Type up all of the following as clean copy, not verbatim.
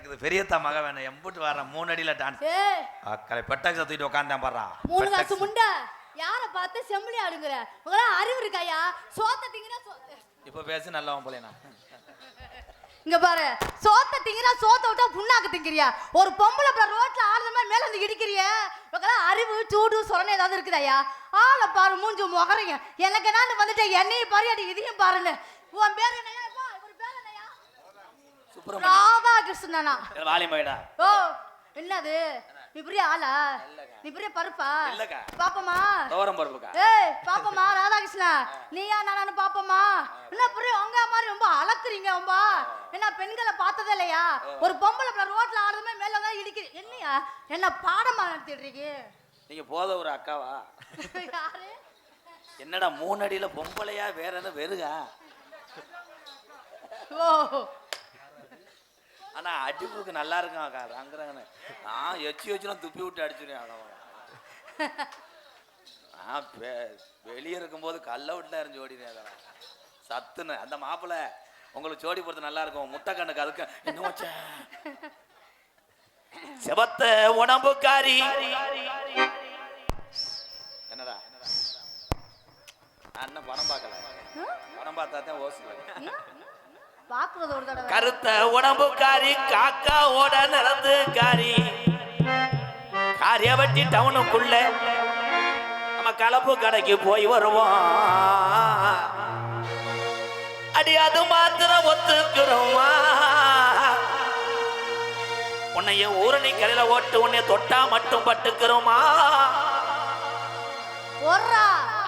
எனக்கு இது பெரியத்தா மக வேணும் எம்புட்டு வர 3 அடியில டான்ஸ் அக்கறை பெட்டாக்ஸ தூக்கிட்டு உட்கார்ந்தேன் பாறா 3 காசு முண்டை யாரை பார்த்து செம்பளி ஆடுங்கற உங்கள அறிவு இருக்காயா சோத்த திங்கற இப்ப பேசு நல்லவன் போலேனா இங்க பாரு சோத்த திங்கற சோத்த விட்டா புண்ணாக்கு திங்கறியா ஒரு பொம்பளை பிள்ளை ரோட்ல ஆடுற மாதிரி மேல வந்து இடிக்கறிய உங்கள அறிவு சூடு சொரணை ஏதாவது இருக்குதாயா ஆளை பாரு மூஞ்சி முகறீங்க எனக்கு நான் வந்துட்டு என்னைய பாரு அடி இதையும் பாருன்னு உன் பேர் என்னையா பா இவர் பேர் என்னையா சுப்ரமணியம் ராதா கிருஷ்ணனா வாலிமைடா ஓ என்னது நீ பெரிய ஆளா நீ பெரிய பருப்பா இல்லக்கா பாப்பமா தோரம் பருப்புக்கா ஏய் பாப்பமா ராதாகிருஷ்ணா நீயா நானு பாப்பமா என்ன பெரிய உங்க மாதிரி ரொம்ப அலக்குறீங்க ரொம்ப என்ன பெண்களை பார்த்ததே இல்லையா ஒரு பொம்பளை பிள்ளை ரோட்ல ஆடுறதுமே மேல தான் இடிக்குது என்னையா என்ன பாடமா நடத்திடுறீங்க நீங்க போத ஒரு அக்காவா யாரு என்னடா 3 அடியில பொம்பளையா வேற என்ன வெறுகா ஓ ஆனா அடிப்புக்கு நல்லா இருக்கும் அக்கா அங்கறானே நான் எச்சி துப்பி விட்டு அடிச்சுறேன் நான் வெளியே இருக்கும்போது கல்ல விட்டுல இருந்து ஓடினேன் சத்துன்னு அந்த மாப்பிள்ள உங்களுக்கு ஜோடி போறது நல்லா இருக்கும் முட்டை கண்ணுக்கு அதுக்கு என்ன வச்ச செவத்த உடம்புக்காரி என்னடா நான் என்ன பணம் பார்க்கல பணம் பார்த்தா தான் ஓசு பாக்குறது ஒரு தடவை கருத்த உடம்புக்காரி காக்காவோட நடந்து காரி காரியவட்டி டவுனுக்குள்ள நம்ம கலப்பு கடைக்கு போய் வருவோம் அடி அது மாத்திரம் ஒத்துக்கிறோமா உன்னைய ஊரணி கரையில ஓட்டு உன்னைய தொட்டா மட்டும் பட்டுக்கிறோமா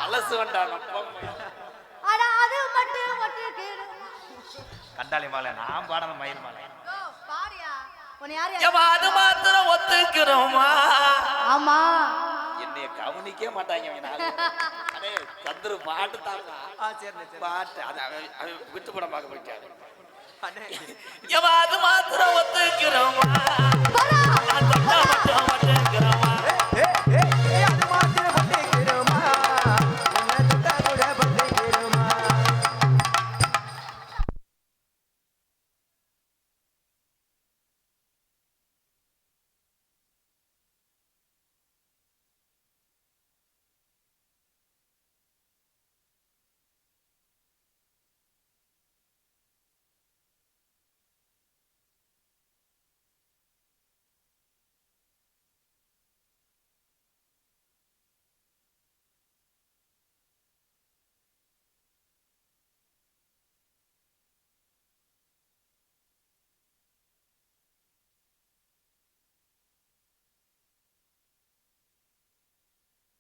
அலசு வேண்டாம் அது மட்டும் கண்டாளி மாலை நான் பாடணும் மயில் மாலை அது மாத்திரம் ஒத்துக்கிறோமா ஆமா என்னைய கவனிக்க மாட்டாங்க சந்துரு பாட்டு தாங்க பாட்டு அது விட்டு படம் பார்க்க போயிட்டாரு அது மாத்திரம் ஒத்துக்கிறோமா மட்டும் ஒத்துக்கிறோமா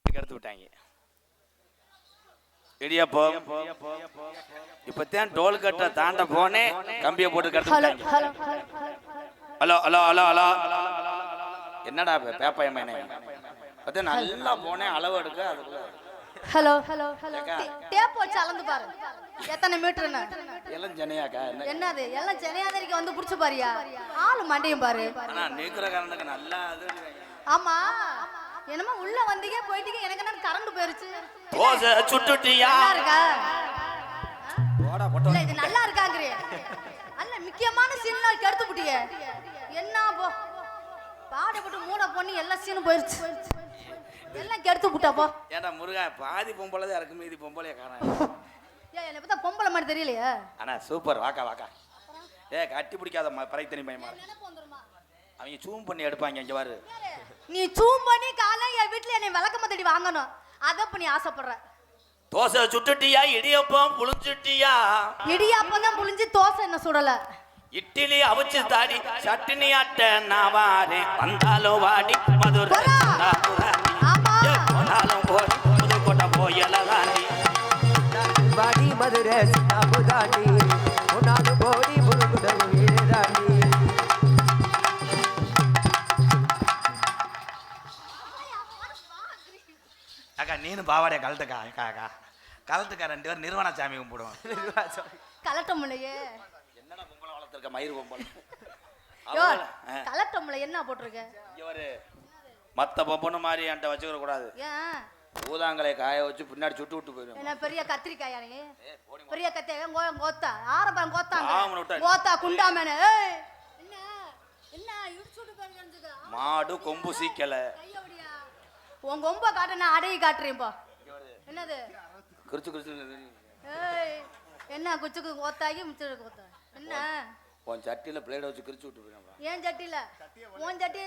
எடுத்து விட்டாங்க இடியாப்பம் இப்பதான் டோல் கட்ட தாண்ட போனே கம்பியை போட்டு கடத்து விட்டாங்க ஹலோ ஹலோ ஹலோ ஹலோ என்னடா பேப்பாயம் பத்தி நல்லா போனேன் அளவு எடுக்க அதுக்குள்ள ஹலோ ஹலோ ஹலோ டேப் வச்சு அளந்து பாரு எத்தனை மீட்டர்னு எல்லாம் ஜனையாக்கா என்னது எல்லாம் ஜனையாதரிக்கு வந்து புடிச்சு பாரியா ஆளு மண்டையும் பாரு ஆனா நீக்குற காரணத்துக்கு நல்லா அது ஆமா என்னமா உள்ள வந்தீங்க போயிட்டீங்க எனக்கு என்ன கரண்ட் போயிருச்சு தோசை சுட்டுட்டியா நல்லா இருக்கா போடா போடா இல்ல இது நல்லா இருக்காங்கறே அல்ல முக்கியமான சீன்ல கெடுத்து புட்டியே என்ன போ பாட போட்டு மூட பொண்ணு எல்லா சீனும் போயிருச்சு எல்லாம் கெடுத்து புட்டா போ ஏடா முருகா பாதி பொம்பளை தான் இருக்கு மீதி பொம்பளைய காணோம் ஏய் என்ன பார்த்தா பொம்பளை மாதிரி தெரியலையா அண்ணா சூப்பர் வாக்கா வாக்கா கட்டி பிடிக்காத பறைத்தனி பயமா அவங்க ஜூம் பண்ணி எடுப்பாங்க இங்க பாரு நீ ஜூம் பண்ணி காலை என் வீட்ல என்னை விளக்கமா தேடி வாங்கணும் அத பண்ணி ஆசைப்படுற தோசை சுட்டுட்டியா இடியப்பம் புளிஞ்சுட்டியா இடியப்பம் தான் புளிஞ்சு தோசை என்ன சுடல இட்லி அவிச்சு தாடி சட்னி அட்ட நாவாரே வந்தாலும் வாடி மதுரை போனாலும் போடி புதுக்கோட்டை போயலதாண்டி வாடி மதுரை தாண்டி போனாலும் போடி புதுக்கோட்டை தாண்டி அக்கா நீனு பாவாடைய கலட்டுக்கா அக்கா அக்கா கலட்டுக்கா 2 பேரும் நிர்வாண சாமி கும்பிடுவோம் கலட்டமுலையே என்னடா பொம்பளை வளர்த்துருக்க மயிறு பொம்பளை கலட்டமுலை என்ன போட்டிருக்க இவரு மத்த பொம்பனை மாதிரி என்கிட்ட வச்சுக்கிற கூடாது ஊதாங்களை காய வச்சு பின்னாடி சுட்டு விட்டு போயிடும் என்ன பெரிய கத்திரிக்காயா நீ பெரிய கத்திரிக்காய் கோத்தா ஆரம்பம் கோத்தாங்க கோத்தா குண்டாமேனே என்ன மாடு கொம்பு சீக்கல. உன் கொம்ப காட்ட நான் அடையை காட்டுறேன்ப்பா. என்னது குறிச்சு குறிச்சு ஏய் என்ன குச்சுக்கு கோத்தாகி முச்சுக்கு கோத்தா என்ன உன் சட்டியில பிளேட வச்சு கிரிச்சு விட்டு போயிடும். ஏன் சட்டியில உன் சட்டி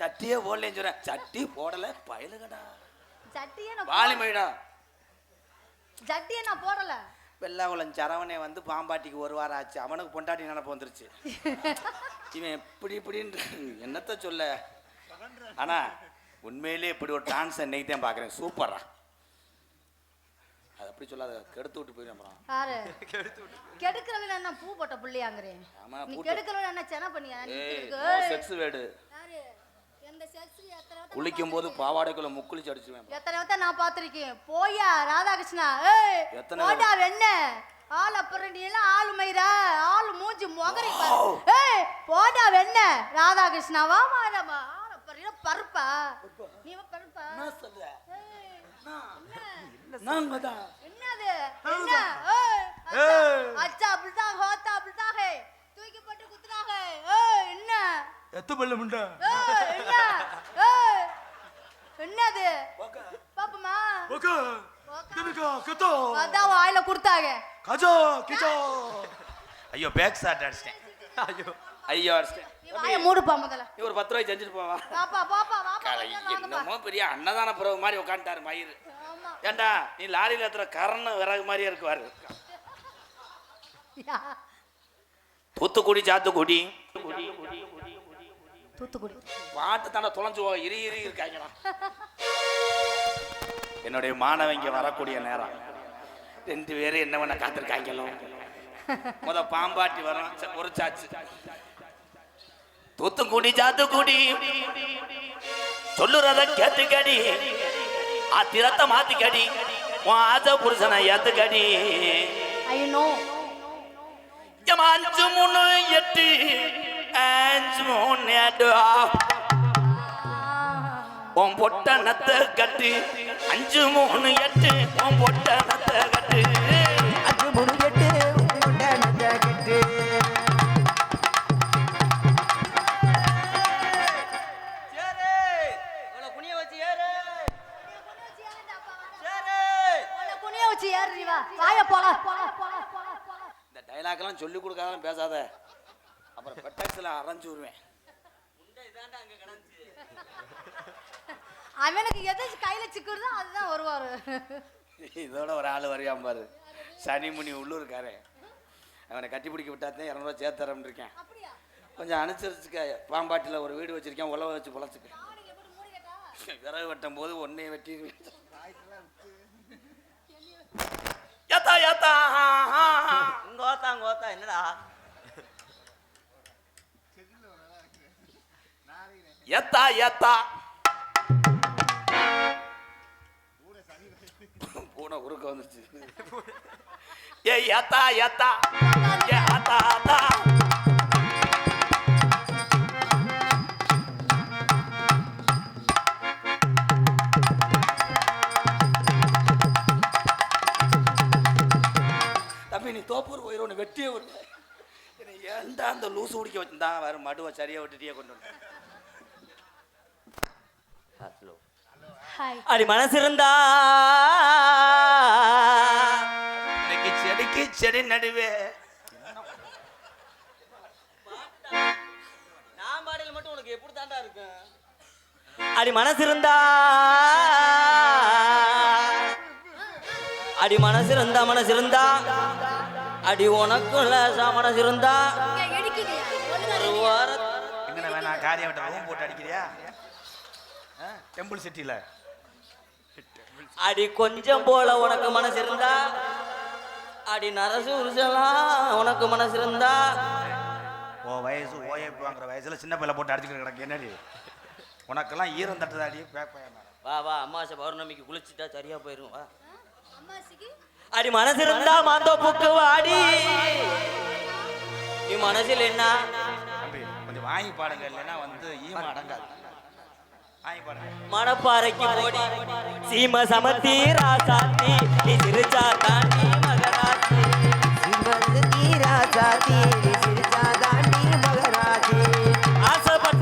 சட்டியே போடலன்னு சொல்றேன். சட்டி போடல பயலுகடா. சட்டியே நான் வாலிமைடா. சட்டியே நான் போடல. வெள்ளாகுளம் சரவணே வந்து பாம்பாட்டிக்கு ஒரு வாரம் ஆச்சு. அவனுக்கு பொண்டாட்டி நினைப்பு வந்துருச்சு. இவன் இப்படி இப்படின்னு என்னத்த சொல்ல. ஆனா உண்மையிலே இப்படி ஒரு டான்ஸ் இன்னைக்கு தான் பாக்குறேன். சூப்பரா. அது அப்படி சொல்லாத, கெடுத்து விட்டு போயிடும். அப்புறம் யாரு கெடுக்கிறவன் என்ன பூ போட்ட புள்ளியாங்கறேன். நீ கெடுக்கிறவன் என்ன சென பண்ணியா? நீ செக்ஸ் வேடு. யாரு எந்த செக்ஸ் எத்தனை குளிக்கும் போது பாவாடைக்குள்ள முக்குளிச்சு அடிச்சுவேன். எத்தனை வத்த நான் பாத்திருக்கேன். போயா ராதாகிருஷ்ணா. ஏய் போடா வெண்ண ஆள் அப்புறம் நீ எல்லாம் ஆளு மயிரா ஆளு மூஞ்சி முகரி பாரு. ஏய் போடா வெண்ண ராதாகிருஷ்ணா வா மாடமா ஆள் அப்புறம் பருப்பா நீ பருப்பா என்ன சொல்ற? ஏய் நாங்கடா. என்னது என்ன? ஏய் அச்சா அப்படிதான் ஹோத்தா அப்படிதான் ஹே தூக்கி போட்டு குத்துறாங்க. ஏய் என்ன எத்து பல்ல முண்டா. ஏய் என்ன ஏய் என்னது பாப்பமா ஓகே தினுகா கத்தோ அதான் வாயில குடுத்தாங்க. கஜோ கிச்சோ. ஐயோ பேக் ஷாட் அடிச்சிட்டேன். ஐயோ அடிச்சிட்டேன். நீ வாயை மூடுப்பா முதல்ல. நீ ஒரு 10 ரூபாய் செஞ்சுட்டு போவா. பாப்பா பாப்பா வாப்பா என்னமோ பெரிய அன்னதான பிரபு மாதிரி உட்காந்துட்டாரு மயிறு. ஆமா ஏண்டா நீ லாரியில ஏத்துற கரண விறகு மாதிரியே இருக்குவாரு. தூத்துக்குடி சாத்துக்குடி தூத்துக்குடி பாட்டு தானே தொலைஞ்சு இரு இரு இருக்காங்கடா. என்னுடைய மாணவங்க வரக்கூடிய நேரம் 2 பேரும் என்ன பண்ண காத்திருக்காங்களோ. முத பாம்பாட்டி வரும் ஒரு சாச்சு. தூத்துக்குடி சாத்துக்குடி சொல்லுறத கேட்டுக்கடி ஆத்திரத்தை மாத்திக்கடி உன் ஆசை புருஷனை ஏத்துக்கடி. ஐ நோ 5 3 8 5 3 8 உன் பொட்ட நத்த கட்டு 5 3 8 உன் பொட்ட நத்த கட்டு 5 3 8 பொட்ட நத்த கட்டு. இந்த டைலாக்லாம் சொல்லி கொடுக்காதான் பேசாத. அப்புறம் பெட்டாக்ஸ்ல அரைஞ்சு விடுவேன். அவனுக்கு எதை கையில சிக்குறதோ அதுதான் வருவாரு. இதோட ஒரு ஆள் வரையாம பாரு. சனிமுனி உள்ளூர்காரே. அவனை கட்டி பிடிக்க விட்டாத்தான் 200 ரூபா சேர்த்து தரேன் இருக்கேன். கொஞ்சம் அனுசரிச்சுக்க. பாம்பாட்டில் ஒரு வீடு வச்சிருக்கேன். உழவை வச்சு பொழைச்சுக்க. விறகு வெட்டும் போது ஒன்னையை வெட்டி ஏத்தா ஏத்தா கோத்தா கோத்தா என்னடா ஏத்தா ஏத்தா பூனை குறுக்க வந்துச்சு. ஏ ஏத்தா ஏத்தா ஏ ஆத்தா ஆத்தா தம்பி நீ தோப்பூர் போயிடும். ஒன்று வெட்டியே விடு. ஏன்டா அந்த லூசு குடிக்க வச்சுருந்தா வேறு மடுவை சரியாக விட்டுட்டியே கொண்டு வந்து. அடி மனசு இருந்தா இன்னைக்கு செடிக்கு செடி நடுவே நான் பாடல மட்டும் உனக்கு எப்படி தாண்டா இருக்கு. அடி மனசு இருந்தா அடி மனசு இருந்தா மனசு இருந்தா அடி உனக்குள்ள மனசு இருந்தா என்ன வேணா காரியம் விட்ட ரூம் போட்டு அடிக்கிறியா? டெம்பிள் சிட்டில அடி கொஞ்சம் போல உனக்கு மனசு இருந்தா அடி நரசு உருசலாம் உனக்கு மனசு இருந்தா ஓ வயசு ஓஏபி வாங்குற வயசுல சின்ன பிள்ளை போட்டு அடிச்சுக்கிட்டு கிடக்கு. என்னடி உனக்கெல்லாம் ஈரம் தட்டுதாடி. வா வா அமாவாசை பௌர்ணமிக்கு குளிச்சுட்டா சரியா போயிரும். வா அடி மனசு இருந்தா மாந்தோப்புக்கு வாடி. நீ மனசில் என்ன தம்பி கொஞ்சம் வாங்கி பாடுங்க. இல்லைன்னா வந்து ஈம அடங்காது. வாங்கி பாடுங்க. மணப்பாறைக்கு போடி சீம சமத்தி ராசாத்தி நீ சிரிச்சா தாண்டி மகராசி. சீம ராசாத்தி நீ சிரிச்சா தாண்டி மகராசி. ஆசைப்பட்ட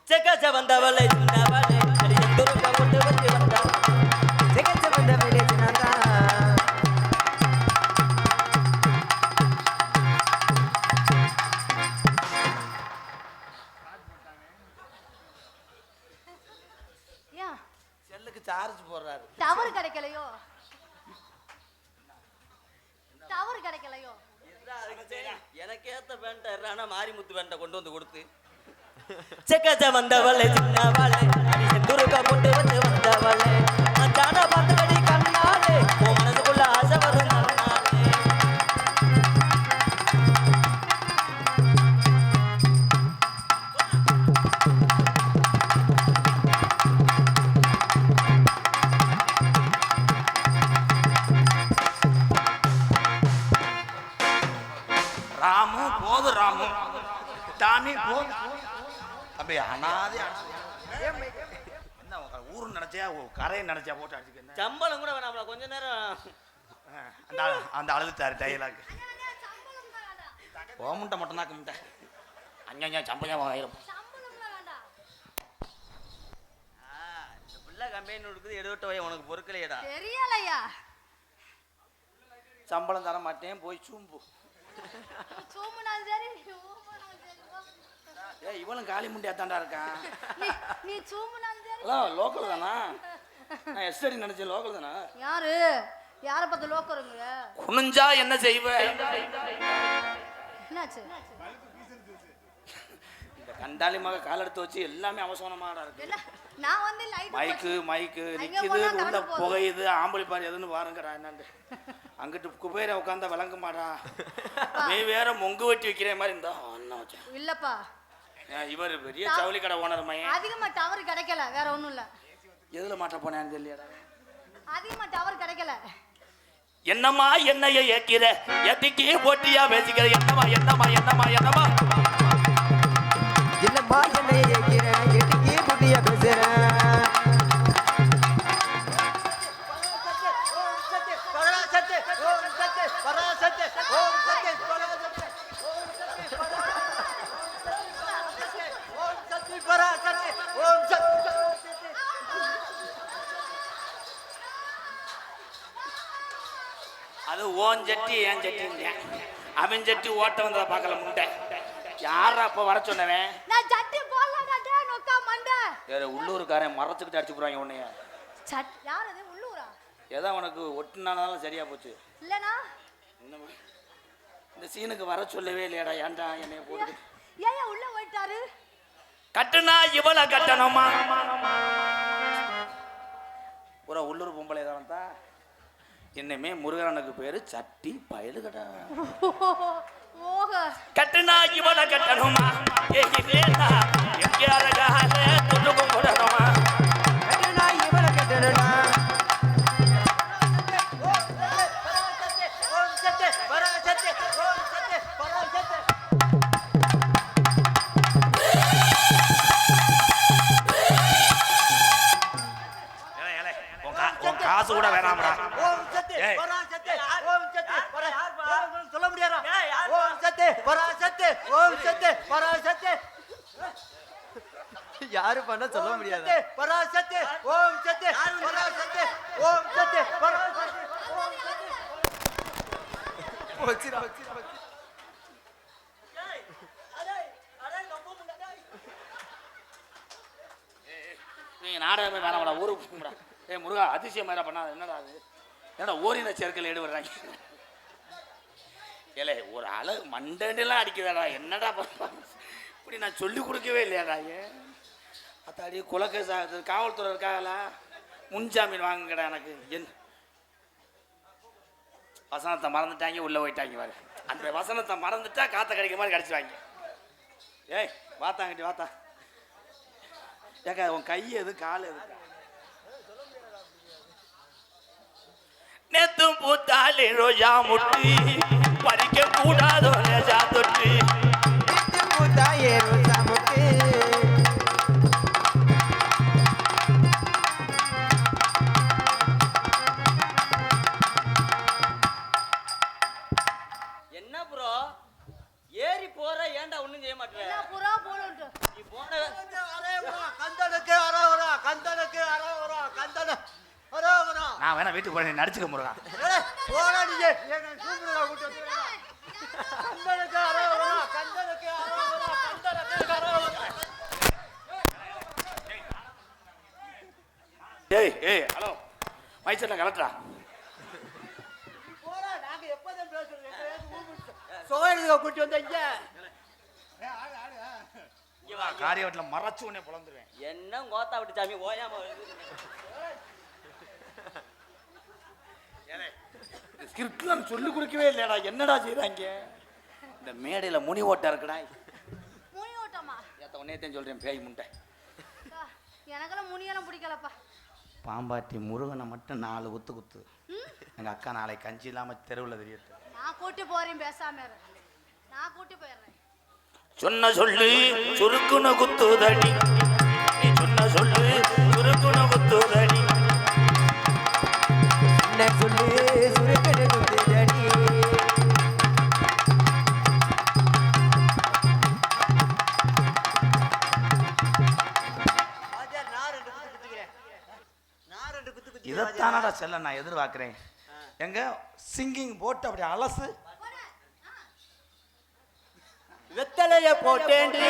செக்கச்ச வந்தவளை சின்னவளை அடி செந்தூருக்கு கொண்டு வந்து வந்தா செக்கச்ச வந்தவளை சின்னதா ஏன் செல்லுக்கு சார்ஜ் போடுறாரு. டவர் கிடைக்கலையோ? டவர் கிடைக்கலையோ? எனக்கு ஏத்த பேண்ட மாரிமுத்து பேண்ட கொண்டு வந்து கொடுத்து செக்கச்ச வந்தவளை சின்னவளை அடி செந்தூருக்கு கொண்டு வந்து வந்தவளை மச்சான பார்த்தடி கண்ணாலே உன் மனசுக்குள்ள ஆசை வரும் நன்னாலே ராமு போது ராமு டாமி போது தம்பி அனாதே என்ன ஊரு நினைச்சியா கரையை நினைச்சா போட்டு அடிச்சுக்க. சம்பளம் கூட வேணாம்ல கொஞ்ச நேரம் அந்த அந்த அழுதுட்டாரு டைலாக். ஓமுண்டை மட்டும் தான் கும்பிட்டேன். அஞ்சா சம்பளம் ஆயிரம். இந்த பிள்ளை கம்பெனி இருக்குது எடுவிட்ட வை உனக்கு பொறுக்கலையடா தெரியலையா? சம்பளம் தர மாட்டேன் போய் சூம்பு. சூமுனாலும் சரி ஊமுனாலும் சரி போ. இவனும் காளி முண்டியா தாண்டா இருக்கான். நீ சூமுனாலும் சரி. ஹலோ லோக்கல் தானா? நான் எஸ்டடி நினைச்சேன் லோக்கல் தானா? யாரு யாரை பார்த்து லோக்கருங்க? குனிஞ்சா என்ன செய்வ? என்னாச்சு? இந்த கண்டாலி மக கால் எடுத்து வச்சு எல்லாமே அவசரமாடா இருக்கு. என்ன நான் வந்து லைட் மைக்கு நிக்குது உள்ள புகையுது ஆம்பளை பாரு எதுன்னு பாருங்கடா என்னண்டு. அங்கிட்டு குபேர உட்காந்தா விளங்க மாடா. நீ வேற மொங்கு வெட்டி வைக்கிற மாதிரி இருந்தா அண்ணா வச்சா இல்லப்பா. இவர் பெரிய ஜவுளி கடை ஓனர் மையன். அதிகமா டவர் கிடைக்கல வேற ஒண்ணும் இல்ல. எதுல மாட்ட போனேன்னு தெரியலடா. அதிகமா டவர் கிடைக்கல. என்னம்மா என்னைய ஏக்கிற எத்திக்கு போட்டியா பேசிக்கிற என்னம்மா என்னம்மா என்னம்மா என்னம்மா என்னம்மா என்னைய ஏக்கிற எட்டிக்கு போட்டியா பேசுற அது ஓன் சட்டி ஏன் சட்டி அவன் சட்டி ஓட்ட வந்ததை பார்க்கல முண்டை. யாரா அப்ப வர சொன்னவன்? நான் சட்டி போடலடா டேய் நொக்கா மண்டை. வேற உள்ளூர்காரன் மரத்துக்கிட்ட அடிச்சு போறாங்க உன்னைய. சட் யார் அது உள்ளூரா? ஏதோ உனக்கு ஒட்டுனாலும் சரியா போச்சு. இல்லனா இந்த சீனுக்கு வர சொல்லவே இல்லையாடா ஏன்டா என்னைய போட்டு. ஏன் உள்ள போயிட்டாரு? கட்டுனா இவள கட்டணுமா? ஒரு உள்ளூர் பொம்பளை தான் தான். என்னமே முருகனுக்கு பேரு சட்டி பயலு கடா. ஓஹ கட்டுனா இவள கட்டணுமா? ஏகிலேனா எங்க அழகால துணுக்கு போடணுமா? கட்டுனா இவள கட்டணுமா? காசு கூட வேணாம்டா. சொல்ல முடியாதா? ஓம் சத்தே பராசத்தே ஓம் சத்தே பராசத்தே யாரு பண்ண சொல்ல முடியாதா? பராசத்தே ஓம் சத்தே பராசத்தே ஓம் சத்தே பராசத்தே ஓம் சத்தே வச்சிரா வச்சிரா டேய் அடே அடே நம்பு முண்டா டேய் நீ நாடகமே வேணாம்டா ஊருக்கு போங்கடா. ஏய் முருகா அதிசயம் மாதிரி பண்ணா என்னடா அது? என்னடா ஓரின சேர்க்கல் எடு வர்றாங்க. ஏலே ஒரு அழகு மண்டெல்லாம் அடிக்குதாடா என்னடா இப்படி நான் சொல்லி கொடுக்கவே இல்லையாடா. ஏன் அத்தாடி குலக்கேசா காவல்துறை இருக்காங்களா முன்ஜாமீன் வாங்குங்கடா எனக்கு. என் வசனத்தை மறந்துட்டாங்க உள்ள போயிட்டாங்க பாரு. அந்த வசனத்தை மறந்துட்டா காத்த கிடைக்க மாதிரி கிடைச்சிவாங்க. ஏய் வாத்தாங்கிட்டி வாத்தா. ஏக்கா உன் கை எது கால் எது? நேத்தும் பூத்தாலே ரோஜா முட்டி பறிக்க கூடாதோ ரோஜா தொட்டி. நேத்தும் பூத்தாயே ரோஜா முட்டி என்ன ப்ரோ ஏறி போற ஏன்டா ஒண்ணு ஒண்ணும் செய்ய மாட்டேன் என்ன புறா போலுன்ட்டு நீ போன கந்தனுக்கு அரோகரா கந்தனுக்கு அரோகரா கந்தன அரோகரா. நான் வேணா வீட்டுக்கு போய் நடிச்சுக்க முருகா. போடா நீ என்ன கூப்பிடுறா கூட்டி வந்து. கந்தனுக்கு அரோகரா கந்தனுக்கு அரோகரா கந்தனுக்கு அரோகரா. ஏய் ஏய் ஹலோ மைசெட்ல கலெக்டரா. போடா நாங்க எப்பதான் பேசுறோம். சோயலுக்கு கூட்டி வந்தீங்க. காரியவட்ல மறைச்சு உடனே பொளந்துருவேன். என்ன கோத்தா விட்டு சாமி ஓயாம வருது. ஸ்கிரிப்ட்லாம் சொல்லி கொடுக்கவே இல்லையடா. என்னடா செய்றாங்க இந்த மேடையில முனி ஓட்டா இருக்குடா. முனி ஓட்டமா ஏத்த உன்னையத்தையும் சொல்றேன் பேய் முண்டை. எனக்கெல்லாம் முனியெல்லாம் பிடிக்கலப்பா. பாம்பாட்டி முருகனை மட்டும் 4 குத்து குத்து. எங்க அக்கா நாளைக்கு கஞ்சி இல்லாம தெருவில் தெரியட்டு. நான் கூட்டி போறேன் பேசாம இரு. நான் கூட்டி போயிடுறேன். சொன்ன சொல்லு சுருக்குன குத்துதடி. நீ சொன்ன சொல்லு சுருக்குன குத்துதடி. என்ன சொல்லு சுருக்கட குத்துதடி. வாஜா நான் ரெண்டு குத்து குத்துக்கிறேன். நான் ரெண்டு குத்து குத்துக்கிறேன். இதைத்தானடா செல்ல நான் எதிர்பார்க்கிறேன். எங்க சிங்கிங் போட்டு அப்படி அலசு. வெத்தலைய போட்டேண்டி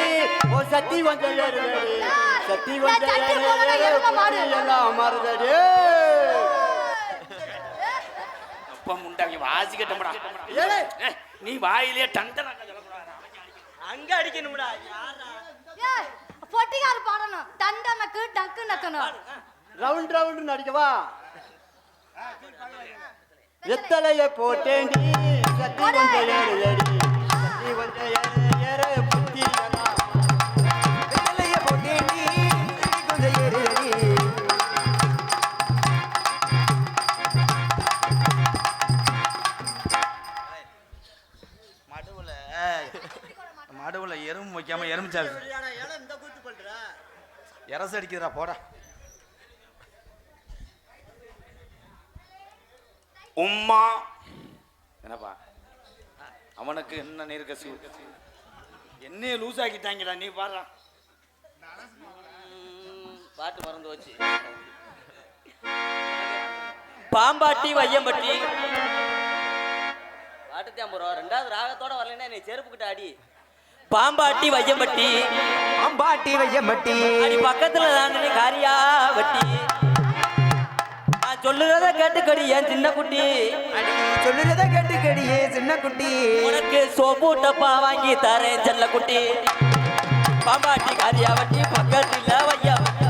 ஓ சத்தி வந்த ஏறுதடி சத்தி வந்த எல்லாம் மாறுதடி. அப்பா முண்டாங்க வாசிக்கட்டோம்டா. ஏலே நீ வாயிலே டண்டன சொல்லக்கூடாது. அங்க அடிக்கணும்டா. யாரா ஏய் பொட்டிகார் பாடணும். தண்ட நக்கு டக்கு நக்கணும். Round round நடிக்கவா. வெத்தலைய போட்டேண்டி சத்தி வந்த ஏறுதடி சத்தி வந்த ஏற புத்தி எல்லாம் வெத்தலைய போட்டேண்டி கொஞ்சம் ஏறுதடி. மடுவுல எறும்பு வைக்காம எறும்பிச்சாரு இந்த கூத்து பண்ற எரசு அடிக்கிறா போடா. உம்மா என்னப்பா அவனுக்கு என்ன நீர்க்கசி என்னைய லூஸ் ஆக்கிட்டாங்கடா. நீ பாடுறா பாட்டு மறந்து வச்சு. பாம்பாட்டி வையம்பட்டி பாட்டு தான் போறோம். 2வது ராகத்தோட வரலன்னா நீ செருப்புக்கிட்ட அடி. பாம்பாட்டி வையம்பட்டி பாம்பாட்டி வையம்பட்டி அடி பக்கத்துல தாண்டி காரியா வட்டி. நான் சொல்லுறத கேட்டுக்கடி என் சின்ன குட்டி. சொல்லுறத கேட்டுக்கடியே சின்ன குட்டி. உனக்கு சோப்பு டப்பா வாங்கி தரேன் செல்ல குட்டி. பாம்பாட்டி காரியா வட்டி பக்கத்துல வையம்பட்டி.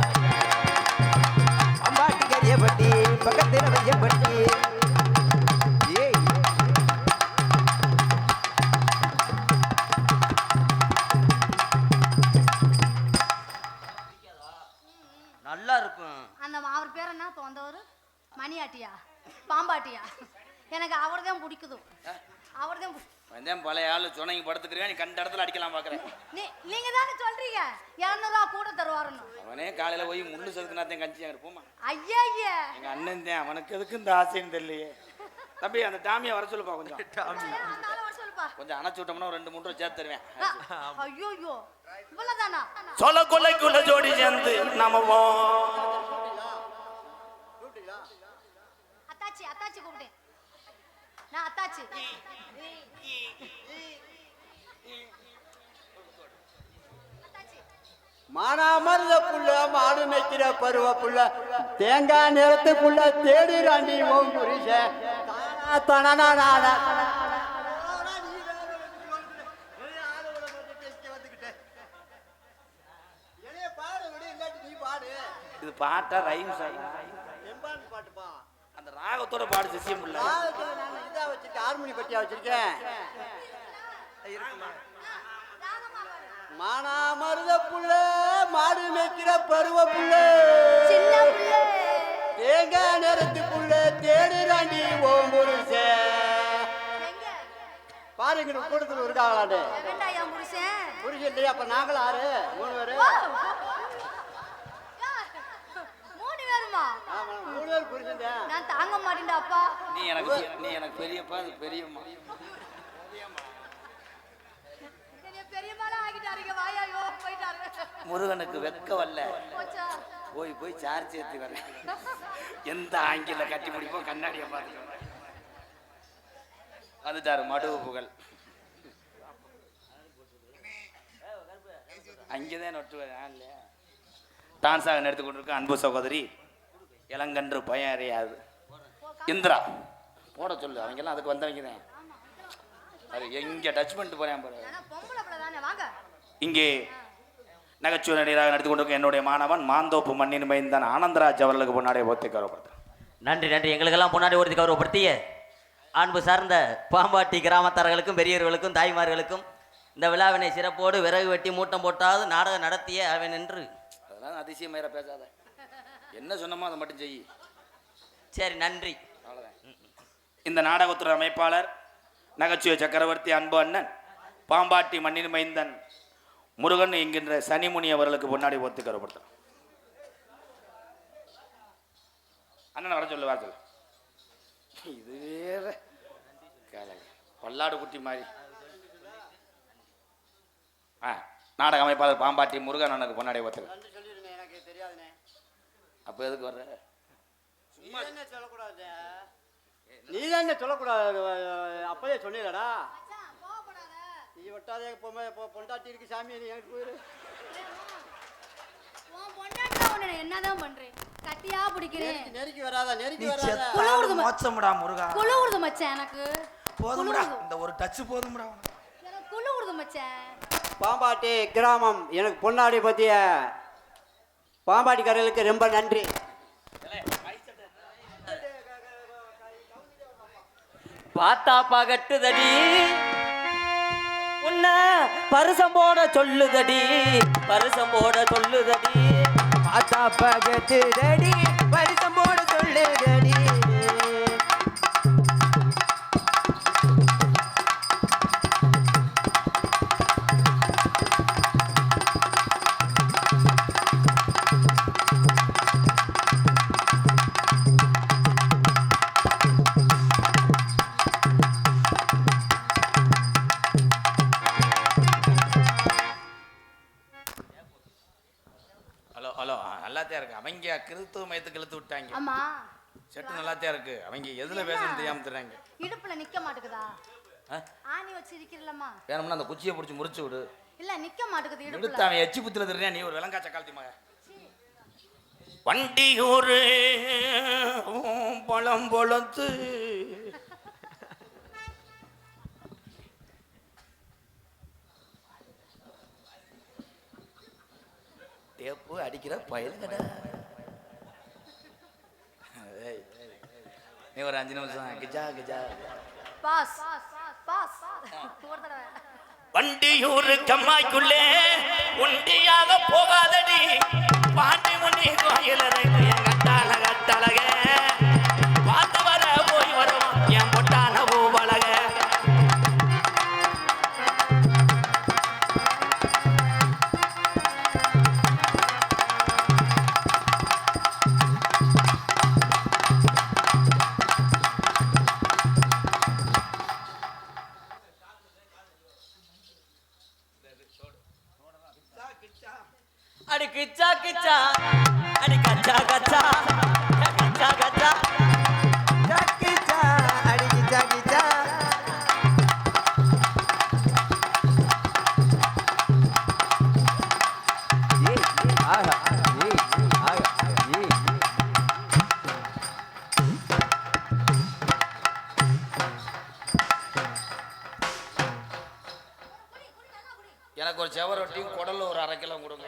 பாம்பாட்டி கரியப்பட்டி பக்கத்துல வையம்பட்டி. ஏய் நல்லா இருக்கும். அந்த அவர் பேர் என்ன இப்போ வந்தவர்? மணியாட்டியா பாம்பாட்டியா? எனக்கு அவர் தான் பிடிக்குது. அவர் தான் வந்தேன் பழைய ஆளு சொன்னீங்க படுத்துக்கிறேன். நீ கண்ட இடத்துல அடிக்கலாம் பாக்குறேன். நீங்க தானே சொல்றீங்க 200 ரூபா கூட தருவாருன்னு. அவனே காலையில போய் முள்ளு சதுக்குனாத்தையும் கஞ்சி இருப்போமா. ஐயா ஐயா எங்க அண்ணன் தான் அவனுக்கு எதுக்கு இந்த ஆசைன்னு தெரியலையே. தம்பி அந்த டாமியை வர சொல்லுப்பா. கொஞ்சம் சொல்லுப்பா. கொஞ்சம் அணைச்சு விட்டோம்னா 2-3 ரூபா சேர்த்து தருவேன். ஐயோ ஐயோ இவ்வளவுதானா? சொல்ல கொள்ளைக்குள்ள ஜோடி சேர்ந்து நமவோ. அத்தாச்சி அத்தாச்சி கூப்பிட்டேன் நான். அத்தாச்சி மானாமருத புள்ள மாடு மேய்க்கிற பருவ புள்ள தேங்காய் நிறத்துக்குள்ள தேடிராண்டி ஓம் புரிஷ இது பாட்டா ரைம்ஸ் பாட்டுப்பா. அந்த ராகத்தோட பாடு சிசியம் இல்ல. இதா வச்சிருக்கேன் ஹார்மோனி பட்டியா வச்சிருக்கேன். மானாமருத புள்ள மாடு மேய்க்கிற பருவ புள்ள சின்ன பிள்ளை தேங்காய் நிறத்துக்குள்ள தேடிராண்டி ஓம் புரிஷ. எங்க பாருங்க கூட்டத்தில் இருக்காங்களாண்டு எவன்டா என் புருஷன்? புரிஷன் இல்லையா? அப்ப நாங்களும் 6 3 பேரு. ஓ! 3 பேருமா? ஆமா 3 பேர் புரிஷன் தான். நான் தாங்க மாட்டேன்டா அப்பா. நீ எனக்கு பெரியப்பா அது பெரியம்மா. பெரியம்மாலாம் முருகனுக்கு வெக்க வரல. போச்சா? போய் போய் சார்ஜ் ஏற்றி வரேன். எந்த ஆங்கில கட்டி முடிப்போம் கண்ணாடியை பார்த்துட்டு வந்துட்டாரு மடுவு புகழ். அங்கேதான் நொட்டு இல்லையா டான்ஸாக எடுத்து கொண்டிருக்க அன்பு சகோதரி இளங்கன்று பயம் அறியாது இந்திரா போட சொல்லு. அவங்கெல்லாம் அதுக்கு வந்தவங்க தான். அது எங்கே டச் பண்ணிட்டு போறேன் பாரு. பொம்பளை பிள்ளை தானே, வாங்க. இங்கே நகைச்சுவை நடிகராக நடத்தி கொண்டிருக்க என்னுடைய மாணவன் மாந்தோப்பு மண்ணின் மைந்தன் ஆனந்தராஜ் அவர்களுக்கு முன்னாடியே ஒத்தி கௌரவப்படுத்துறேன். நன்றி நன்றி. எங்களுக்கெல்லாம் முன்னாடி ஒருத்தி கௌரவப்படுத்திய அன்பு சார்ந்த பாம்பாட்டி கிராமத்தார்களுக்கும் பெரியவர்களுக்கும் தாய்மார்களுக்கும் இந்த விழாவினை சிறப்போடு விறகு வெட்டி மூட்டம் போட்டாவது நாடகம் நடத்திய அவன் என்று. அதெல்லாம் அதிசயமாயிர பேசாத. என்ன சொன்னமோ அதை மட்டும் செய். சரி நன்றி. இந்த நாடகத்துறை அமைப்பாளர் நகைச்சுவை சக்கரவர்த்தி அன்பு அண்ணன் பாம்பாட்டி மண்ணின் மைந்தன் முருகன் என்கின்ற சனிமுனி அவர்களுக்கு முன்னாடி ஒத்து கருப்படுத்துறோம். அண்ணன் வர சொல்லு, வர சொல்லு. இது வேற பல்லாடு குட்டி மாதிரி. நாடக அமைப்பாளர் பாம்பாட்டி முருகன் அண்ணனுக்கு முன்னாடி ஒத்து. எனக்கு தெரியாதுண்ணே. அப்போ எதுக்கு வர்ற? சும்மா என்ன சொல்லக்கூடாது. நீ தான் என்ன சொல்லக்கூடாது. அப்பவே சொன்னீலடா. நீ விட்டாதே பொண்டாட்டி இருக்கு சாமி. நீ எனக்கு போயிரு. என்னதான் பண்றேன்? கட்டியா பிடிக்கிறேன். நெருக்கி வராதா, நெருக்கி நீ வராதா. செத்தாலும் மோட்சம்டா முருகா. குளுவுடுது மச்சான் எனக்கு. போதும்டா, இந்த ஒரு டச் போதும்டா. எனக்கு குளுவுடுது மச்சான். பாம்பாட்டி கிராமம் எனக்கு பொன்னாடி பத்திய பாம்பாட்டிக்காரர்களுக்கு ரொம்ப நன்றி. பார்த்தா பகட்டுதடி உன்ன பரிசம் போட சொல்லுதடி, பரிசம் போட சொல்லுதடி. பார்த்தா பகட்டுதடி பரிசம் போட சொல்லுதடி. ஹலோ ஹலோ நல்லாத்தான் இருக்கு. அவங்க கிறிஸ்துவ மயத்துக்கு இழுத்து விட்டாங்க. ஆமா செட்டு நல்லாத்தான் இருக்கு. அவங்க எதுல பேசணும் தெரியாம தர்றாங்க. இடுப்புல நிக்க மாட்டேங்குதா? ஆணி வச்சு இருக்கிறல்லம்மா. வேணும்னா அந்த குச்சியை பிடிச்சி முறிச்சு விடு. இல்ல நிக்க மாட்டேங்குது இடுப்புல. எடுத்து அவன் எச்சி புத்துல தர்றியா நீ ஒரு விலங்கா சக்காலத்தி மக. வண்டி ஒரு பழம் பொழத்து டேப்பு அடிக்கிற பயலுங்கடா. நீ ஒரு 5 நிமிஷம் கிஜா கிஜா பாஸ் பாஸ் ஒரு தடவை. வண்டியூர் கம்மாய்க்குள்ளே உண்டியாக போகாதடி பாண்டி முன்னி கோயில் கட்டாள கட்டழக பார்த்து வர போய் வரும் என் பொட்டான பூவழக. அடி கிச்சா கிச்சா அடி கச்சா கச்சா கச்சா கச்சா கிச்சா அடி கிச்சா கிச்சா. ஏய் ஆஹா ஏய் ஆஹா ஏய். எனக்கு ஒரு செவரொட்டியும் குடல்ல ஒரு 1/2 கிலோ கொடுங்க.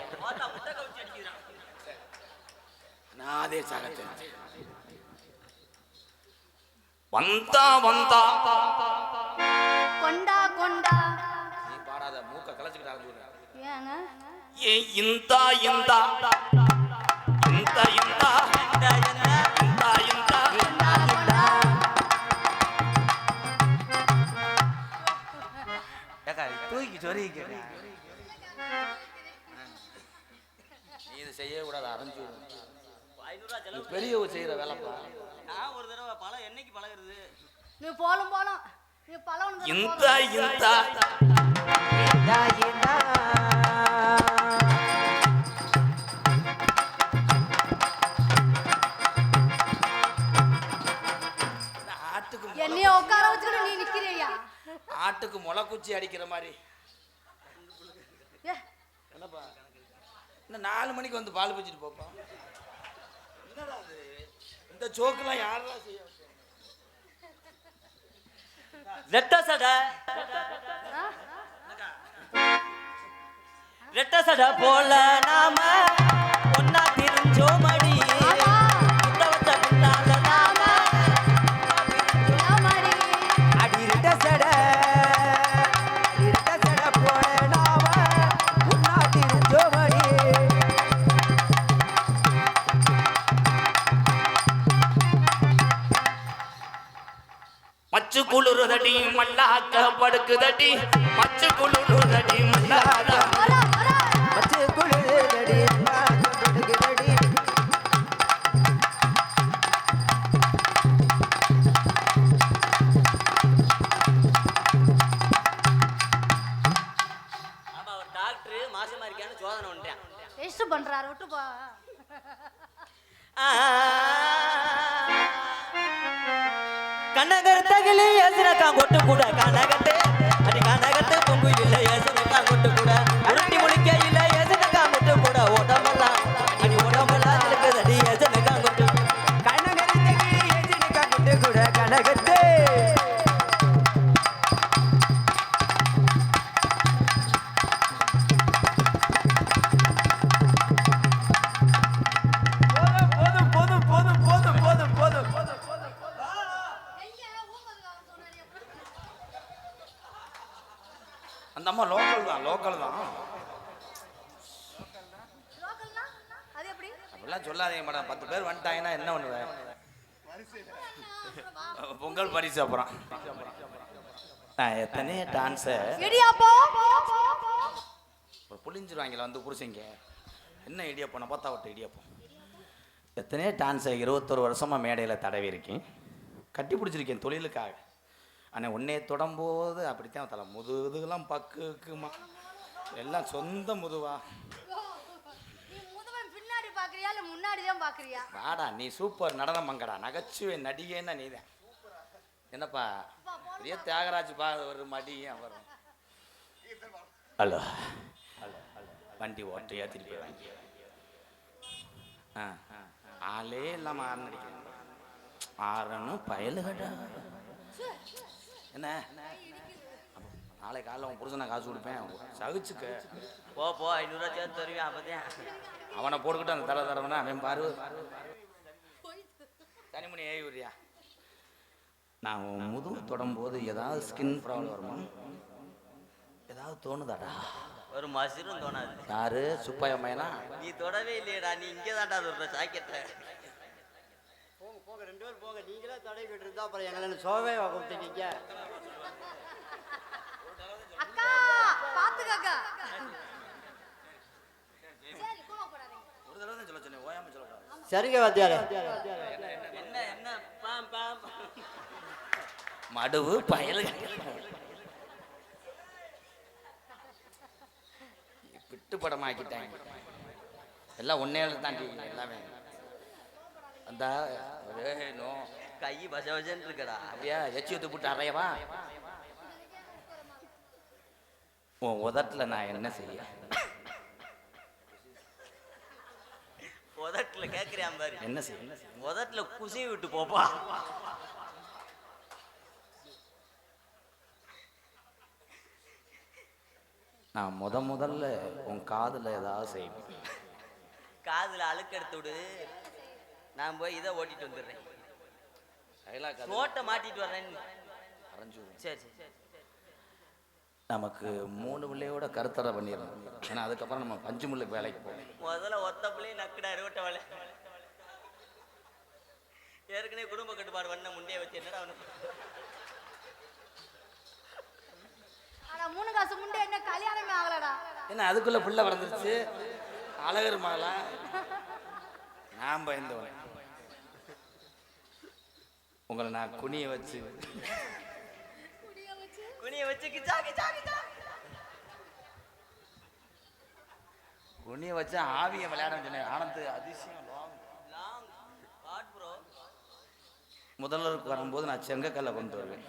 நான் அதே சாகத்தேன். வந்தா வந்தா கொண்டா கொண்டா. நீ பாடாத மூக்க கலச்சுக்கிட்டு ஆரம்பிச்சு. ஏங்க ஏ இந்தா இந்தா இந்தா இந்தா இந்தா இந்தா. தூக்கி சொருகிக்க. நீ இது செய்ய கூடாது, அரைஞ்சு பெரியவ செய்யற வேலைப்பா. நான் ஒரு தடவை பழம் என்னைக்கு பழகுறது? நீ போலும் போலும் நீ பழம் இந்தா இந்தா இந்தா இந்தா பூச்சி அடிக்கிற மாதிரி. ஏ, என்னப்பா இன்னும் 4 மணிக்கு வந்து பால் பூச்சிட்டு போப்பா. என்னடா அது இந்த ஜோக்கெல்லாம் யாரா செய்ய? ரெட்ட சடை ரெட்ட சடை போல நாம ஒன்னா திரிஞ்சோமடி. ஆமா. குத்த வச்ச பின்னால நாம ஆமாடி. அடி ரெட்ட சடை போல நாம உன்னா திருச்சோமடி. மச்சு குளிருதடி மல்லாக்க படுக்குதடி. மச்சு குளிருதடி மல்லாக்க. வரா, வரா. மச்சு குளிருதடி படுக்குதடி. ஆமா ஒரு டாக்டர் மாசமா இருக்கான்னு சோதனை பண்றேன். டெஸ்ட் பண்றாரு, விட்டு போ. கனகத்தகிலே எசனக்கா கொட்டு கூட கனகத்தே அடி கனகத்தே பொங்கு இல்ல எசனக்கா கொட்டு கூட உருட்டி முழிக்க இல்ல எசனக்கா கொட்டு கூட ஓடமெல்லாம் அடி ஓடமெல்லாம் இருக்குது அடி எசனக்கா கொட்டு. கனகரித்தகிரி எஜினிக்கா குட்டு கூட கனகத்தே. போதும் போதும் போதும் போதும் போதும் போதும் போதும். எங்க ஊம்பதுக்கு அவர் சொன்னாரு, அப்புறம்? அந்த அம்மா லோக்கல் தான். லோக்கல்னா? அது எப்படி? அப்படிலாம் சொல்லாதீங்க மேடம். 10 பேர் வந்துட்டாங்கன்னா என்ன பண்ணுவேன்? பொங்கல் பரிசு அப்புறம் நான் எத்தனை டான்ஸை இடியாப்பம். புளிஞ்சிருவாங்களா வந்து புருஷங்க. என்ன இடியாப்பம்? நான் பார்த்தா விட்டு இடியாப்பம். எத்தனையோ டான்ஸை 21 வருஷமாக மேடையில் தடவி இருக்கேன், கட்டி பிடிச்சிருக்கேன் தொழிலுக்காக. ஆனால் உன்னைய தொடம்போது அப்படித்தான் தலை முதுகுலாம் பக்குமா எல்லாம் சொந்த முதுவா. நீ முதுவன் பின்னாடி பாக்குறியா இல்ல முன்னாடி தான் பாக்குறியா? வாடா நீ சூப்பர் நடனம் மங்கடா, நகைச்சுவை நடிகைன்னா நீ தான். என்னப்பா பெரிய தியாகராஜ் ஒரு மடியும் வரும். ஹலோ வண்டி ஓட்டையா திருப்பி வாங்கி ஆளே இல்லாம ஆறு நடிக்கிறேன். ஆறனும் பயலுகடா. என்ன நாளை காலைல உன் புருஷனை காசு கொடுப்பேன், சகிச்சுக்க. போ 500 ரூபா சேர்த்து தருவேன். அப்பதான் அவனை போட்டுக்கிட்டு அந்த தரவனா அவன் பாரு தனிமணி ஏறி விடுறியா. நான் உன் முதுகு தொடரும்போது ஏதாவது ஸ்கின் ப்ராப்ளம் வருமா? ஏதாவது தோணுதாடா? ஒரு மசிரும் தோணாது. யாரு சுப்பாய மைனா? நீ தொடவே இல்லையடா, நீ இங்கே தான்டா சொல்ற சாக்கெட்ட. போங்க போங்க 2 பேரும் போங்க. நீங்களே தடை விட்டு இருந்தா அப்புறம் எங்களை சோவே கொடுத்துட்டீங்க. அக்கா பாத்துக்க அக்கா. சரி கோவப்படாதீங்க. ஒரு தடவை தான் சொல்ல சொன்னேன், ஓயாம சொல்லக்கூடாது. சரிங்க வாத்தியாரே. என்ன பாம் பாம் மடுவு பயலு விட்டு படமாக்கிட்டாங்க எல்லாம். ஒன்னே தாண்டி எல்லாமே அந்த கை பச பசன்னு இருக்கடா. அப்படியா எச்சி ஊத்து போட்டு அறையவா? உன் உதட்டுல நான் என்ன செய்ய? உதட்டுல கேக்குறியான் பாரு. என்ன செய்ய? உதட்டுல குசி விட்டு போப்பா. நான் முதல்ல உன் காதுல ஏதாவது செய்வேன். காதுல அழுக்கு எடுத்து விடு, நான் போய் இதை ஓட்டிட்டு வந்துடுறேன். ஓட்ட மாட்டிட்டு வர்றேன். சரி சரி. நமக்கு 3 பிள்ளையோட கருத்தடை பண்ணிடணும். ஏன்னா அதுக்கப்புறம் நம்ம 5 முள்ளுக்கு வேலைக்கு போகணும். முதல்ல ஒத்த பிள்ளையும் நக்குடா இருவட்ட வேலை. ஏற்கனவே குடும்ப கட்டுப்பாடு வண்ண முண்டைய வச்சு என்னடா அவனுக்கு. ஆனா 3 காசு முண்டை என்ன கல்யாணமே ஆகலடா. ஏன்னா அதுக்குள்ள பிள்ளை வளர்ந்துருச்சு. அழகர் மகளா நான் பயந்தவன். உங்களை நான் குனிய வச்சு கிச்சா கிச்சா கிச்சா குனிய வச்சு ஆவிய விளையாட சொன்னேன். ஆனந்து அதிசயம் லாங் வாட் ப்ரோ. முதல்வருக்கு வரும்போது நான் செங்கக்கல்லை கொண்டு வருவேன்.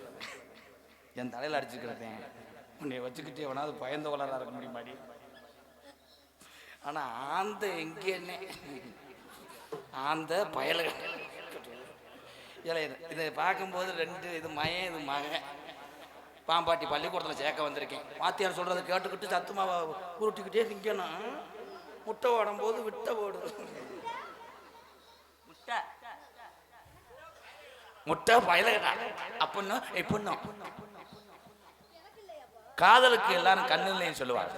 என் தலையில் அடிச்சு கிடப்பேன். உன்னை வச்சுக்கிட்டு எவனாவது பயந்த வளரா இருக்க முடியுமாடி? ஆனா ஆந்த எங்கேன்னே ஆந்த பயல இதை பார்க்கும்போது ரெண்டு இது மயன் இது மகன். பாம்பாட்டி பள்ளிக்கூடத்தில் சேர்க்க வந்திருக்கேன். வாத்தியார் சொல்றதை கேட்டுக்கிட்டு சத்துமாவை உருட்டிக்கிட்டே திங்கணும். முட்டை ஓடும்போது விட்ட ஓடு. முட்டை பயலகடா அப்படின்னு இப்படின்னு காதலுக்கு எல்லாரும் கண்ணுலையும் சொல்லுவாங்க.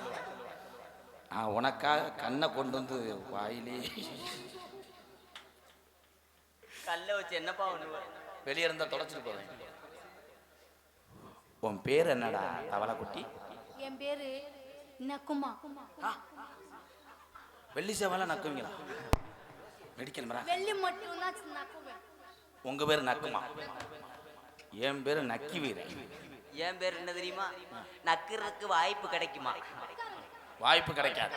உனக்காக கண்ணை கொண்டு வந்து வாயிலே கல்ல வச்சு என்னப்பா ஒண்ணு வெளியே இருந்தா தொலைச்சிட்டு போவேன். உன் பேர் என்னடா தவளை குட்டி? என் பேரு நக்குமா. வெள்ளி சேவலை நக்குவீங்களா? மெடிக்கல் மரா வெள்ளி மட்டும் தான் நக்குவேன். உங்க பேர் நக்குமா? என் பேரு நக்கி வீரன். என் பேர் என்ன தெரியுமா? நக்குறதுக்கு வாய்ப்பு கிடைக்குமா? வாய்ப்பு கிடைக்காது.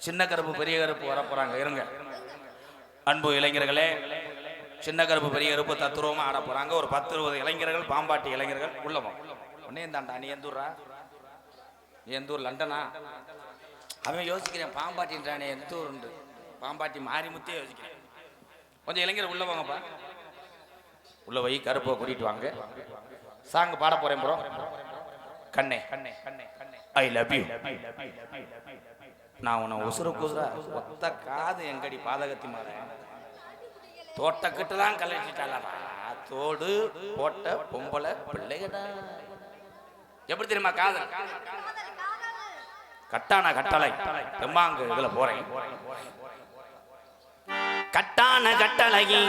சின்ன கருப்பு பெரிய கருப்பு வர போறாங்க, இருங்க. அன்பு இளைஞர்களே, சின்ன கருப்பு பெரிய கருப்பு தத்துருவமா ஆட போறாங்க. ஒரு 10-20 இளைஞர்கள், பாம்பாட்டி இளைஞர்கள் உள்ளவா. உடனே தாண்டா நீ எந்த ஊரா? நீ எந்த ஊர்? லண்டனா? அவன் யோசிக்கிறேன் பாம்பாட்டின்றானே எந்த ஊர் உண்டு? பாம்பாட்டி மாரிமுத்தே யோசிக்கிறேன். கொஞ்சம் இளைஞர் உள்ள வாங்கப்பா. உள்ள வை, கருப்பை கூட்டிட்டு வாங்க. சாங் பாட போறேன் ப்ரோ. கண்ணே கண்ணே கண்ணே கண்ணே ஐ லவ் யூ. நான் உன்னை உசுறு குசுரா ஒத்த காது எங்கடி பாதகத்தி மாற தோட்டக்கிட்டுலாம் கலட்டிட்டாளா? தோடு போட்ட பொம்பளை பிள்ளைகடா. எப்படி தெரியுமா காதல்? கட்டான கட்டளை தெம்மாங்கு இதுல போறேன். கட்டான கட்டளகி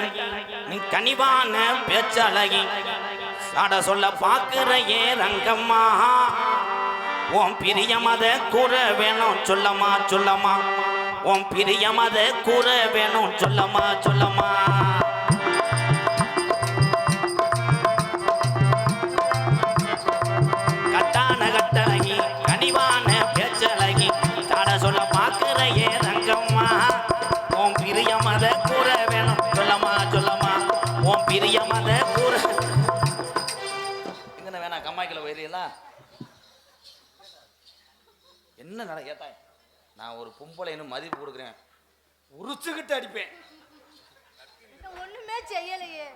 நீ கனிவான பேச்சழகி சாட சொல்ல பாக்குற ஏ ரங்கம்மா உன் பிரியமத கூற வேணும் சொல்லமா சொல்லமா. உன் பிரியமத கூற வேணும் சொல்லமா சொல்லமா. கட்டான கட்டழகி கனிவான பேச்சழகி சாட சொல்ல பாக்குற ஏ ரங்கம்மா உன் பிரியமத கூற வேணும் சொல்லமா சொல்லமா. உன் பிரியமத கூற எங்கன வேணா கம்மாய்க்குள்ள போயிடலாம். என்ன நட கேட்டா நான் ஒரு பொம்பளைன்னு மதிப்பு கொடுக்குறேன், உரிச்சுக்கிட்டு அடிப்பேன். ஒண்ணுமே செய்யலையே.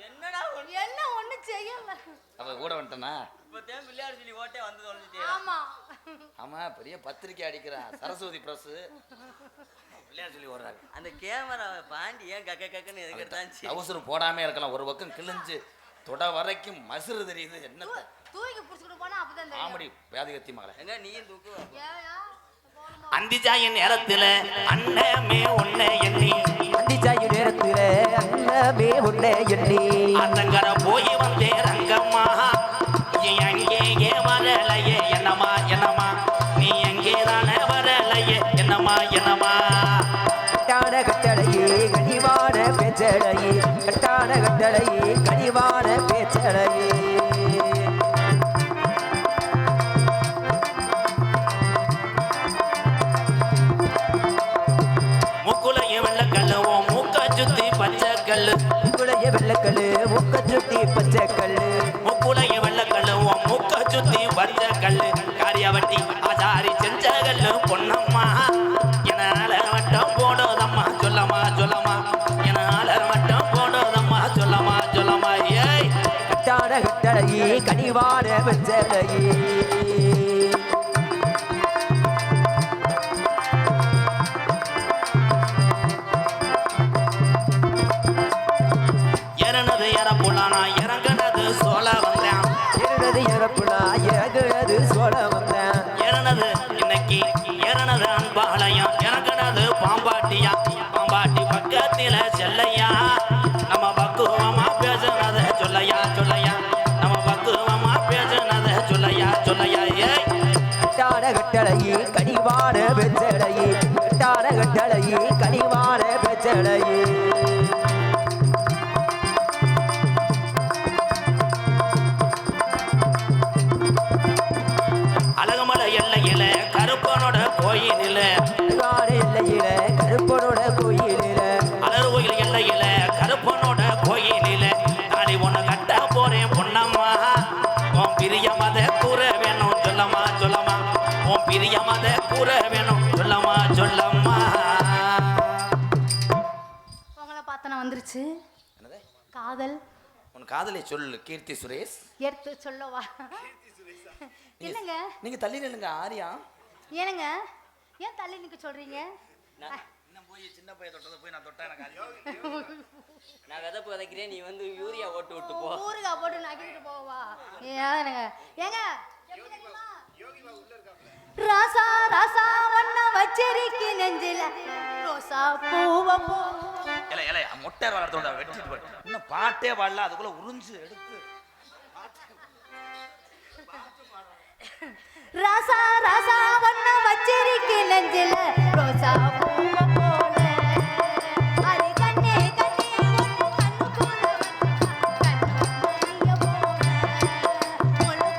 என்னடா என்ன ஒண்ணு செய்யல. அவ கூட வந்துட்டனா? இப்பதான் விளையாடு சொல்லி ஓட்டே வந்து தொலைஞ்சிட்டே. ஆமா ஆமா, பெரிய பத்திரிக்கை அடிக்கிறான் சரஸ்வதி பிரஸ். விளையாடு சொல்லி ஓடுறாங்க. அந்த கேமரா பாண்டி ஏன் கக்க கக்கன்னு எதுக்கிட்டாச்சு? அவசரம் போடாம இருக்கலாம். ஒரு பக்கம் கிழிஞ்சு தொட வரைக்கும் மசுறு தெரியுது. என்னத்த தூக்கி புடிச்சுட்டு போனா அப்பதான் தெரியும். ஆமடி பேதிகத்தி மகளே. எங்க நீயும் தூக்கு. ஏயா அந்திஜாயின் நேரத்துல அண்ணமே ஒண்ணே எண்ணி அந்திஜாயின் நேரத்துல அண்ணமே ஒண்ணே எண்ணி அந்தங்கர போய் வந்தே ரங்கம்மா எங்கே வரலையே என்னமா என்னமா. நீ எங்கே தானே வரலையே என்னமா என்னமா. கட்டான கட்டளையே கனிவான பேச்சலையே கட்டான கட்டளையே கனிவான பேச்சலையே. முக்குலைய வெள்ளக்கல்லு உன் மூக்க சுத்தி பச்சைக்கல்லு. முக்குலைய வெள்ளக்கல்லு மூக்க சுத்தி பச்சைக்கல்லு. முக்குலைய வெள்ளக்கல்லு உன் மூக்க சுத்தி பச்சைக்கல்லு. காரியாவட்டி ஆசாரி செஞ்ச கல்லு பொன்னம்மா என்னால வட்டம் போடுதம்மா சொல்லமா சொல்லமா. என்னால வட்டம் போடுதம்மா சொல்லமா சொல்லமா. ஏய் கட்டான கட்டளையே கனிவான பேச்சலையே. இறனது இறப்புலானா இறங்கினது சோழ வந்தேன். இறனது இறப்புலா இறங்குனது சோழ வந்தேன். இறனது இன்னைக்கு இறனது அன்பாலயம் இறங்கினது பாம்பாட்டியா. பாம்பாட்டி பக்கத்தில செல்லையா. நம்ம பக்குவமா பேசுனத சொல்லையா சொல்லையா. நம்ம பக்குவமா பேசுனத சொல்லையா சொல்லையா. ஏய் கட்டான கட்டளையே கனிவான பேச்சலையே கட்டான கட்டளையே கனிவான பேச்சலையே. அழகுமலை எல்லையில கருப்பனோட கோயிலில எல்லையில கருப்பனோட கோயிலில அலறு கோயில் எல்லையில கருப்பனோட கோயிலில நாளை ஒண்ணு கட்ட போறேன் பொன்னம்மா. உன் பிரிய பிரியமத கூற வேணும் சொல்லம்மா சொல்லம்மா. உங்களை பார்த்தனா வந்துருச்சு என்னது காதல். உன் காதலை சொல்லு கீர்த்தி சுரேஷ். எடுத்து சொல்லவா? என்னங்க நீங்க தள்ளி நில்லுங்க ஆரியா. ஏனுங்க ஏன் தள்ளி நிக்க சொல்றீங்க? இன்னும் போய் சின்ன பையன் தொட்டதை போய் நான் தொட்டா எனக்கு நான் விதப்பு விதைக்கிறேன், நீ வந்து யூரியா ஓட்டு விட்டு போ. ஊருகா போட்டு நக்கிட்டு போவா. ஏங்க ஏங்க ராசா ராசா ஒன்ன வச்சிருக்கி நெஞ்சில ரோசா பூவ போ. இல்ல இல்ல மொட்டை வளர்த்தோட வெட்டிட்டு போய் இன்னும் பாட்டே பாடல அதுக்குள்ள உறிஞ்சு எடுத்து. ராசா ராசா ஒன்ன வச்சிருக்கி நெஞ்சில ரோசா பூவ போல. அரி கண்ணே கண்ணே ஒன்னு கண்ணு போல கண்ணு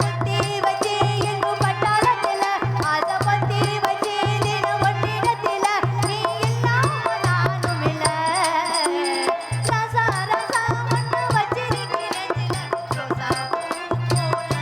குத்தி வச்சி எங்கு பட்டாளத்தில அத பத்தி வச்சி தின ஒட்டிடத்தில நீ இல்லாம நானும் இல்ல. ராசா ராசா ஒன்ன வச்சிருக்கி நெஞ்சில ரோசா பூவ போல.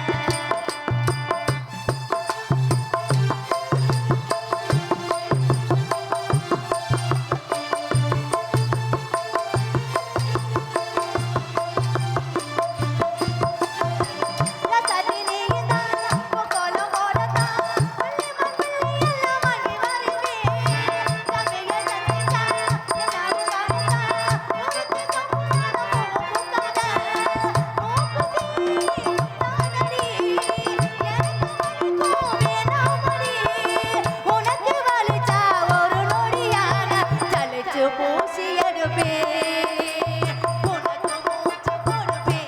பூசி எடுப்பே உனக்கு மூச்சு கொடுப்பே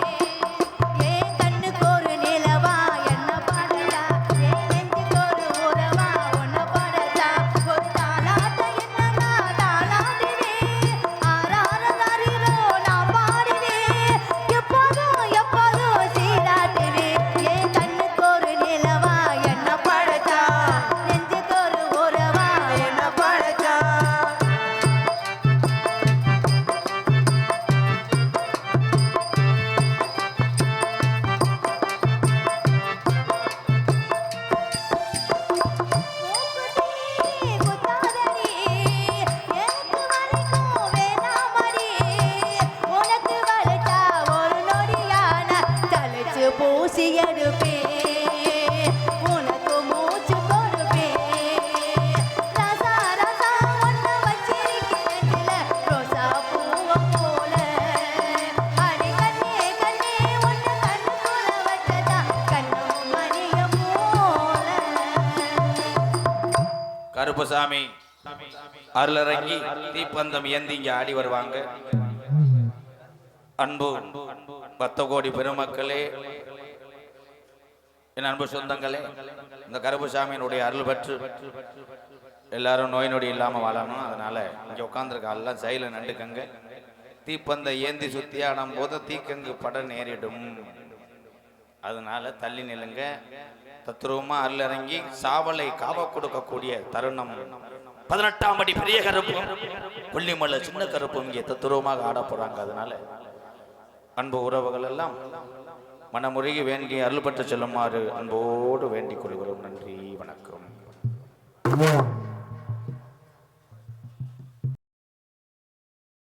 ஏன் கண்ணுக்கு ஒரு நிலவா என்ன பாடலா ஏன் நெஞ்சுக்கு ஒரு உறவா உன்னை பாடலா ஒரு தாளாட்ட என்னன்னா தாளாடுவே ஆறாரதாரிரோ நான் பாடுவே எப்போதும் சீராட்டுவே ஏன் கண்ணுக்கு ஒரு நிலவா என்ன பாடலா நெஞ்சுக்கு ஒரு உறவா என்ன பாடலா. பூசி எடுப்பே உனக்கு மூச்சு கொடுப்பே ராசா ராசா ஒன்ன வச்சிருக்கிறேன்ல ரோசா பூவ போல. அடி கண்ணே கண்ணே ஒன்ன கண்ணுக்குள்ள வச்சதா கண்ணு மணிய போல. கருப்பசாமி அருளரங்கி தீப்பந்தம் ஏந்தி இங்க ஆடி வருவாங்க. அன்பு பத்த கோடி பெருமக்களே, என் அன்பு சொந்தங்களே, இந்த கருப்பசாமியினுடைய அருள் பெற்று எல்லாரும் நோய் நொடி இல்லாம வாழணும். அதனால இங்க உட்காந்துருக்க எல்லாம் சைல நண்டுக்கங்க. தீப்பந்த ஏந்தி சுத்தியாடும் போது தீக்கங்கு பட நேரிடும். அதனால தள்ளி நில்லுங்க. தத்துருவமா அருளரங்கி சாவலை காவ கொடுக்கக்கூடிய தருணம். 18ஆம் அடி பெரிய கருப்பும் புள்ளிமலை சின்ன கருப்பும் இங்கே தத்துருவமாக ஆட போறாங்க. அதனால அன்பு உறவுகள் எல்லாம் மனமுருகி வேண்டி அருள் பெற்று செல்லுமாறு அன்போடு வேண்டிக் கொள்கிறோம். நன்றி, வணக்கம்.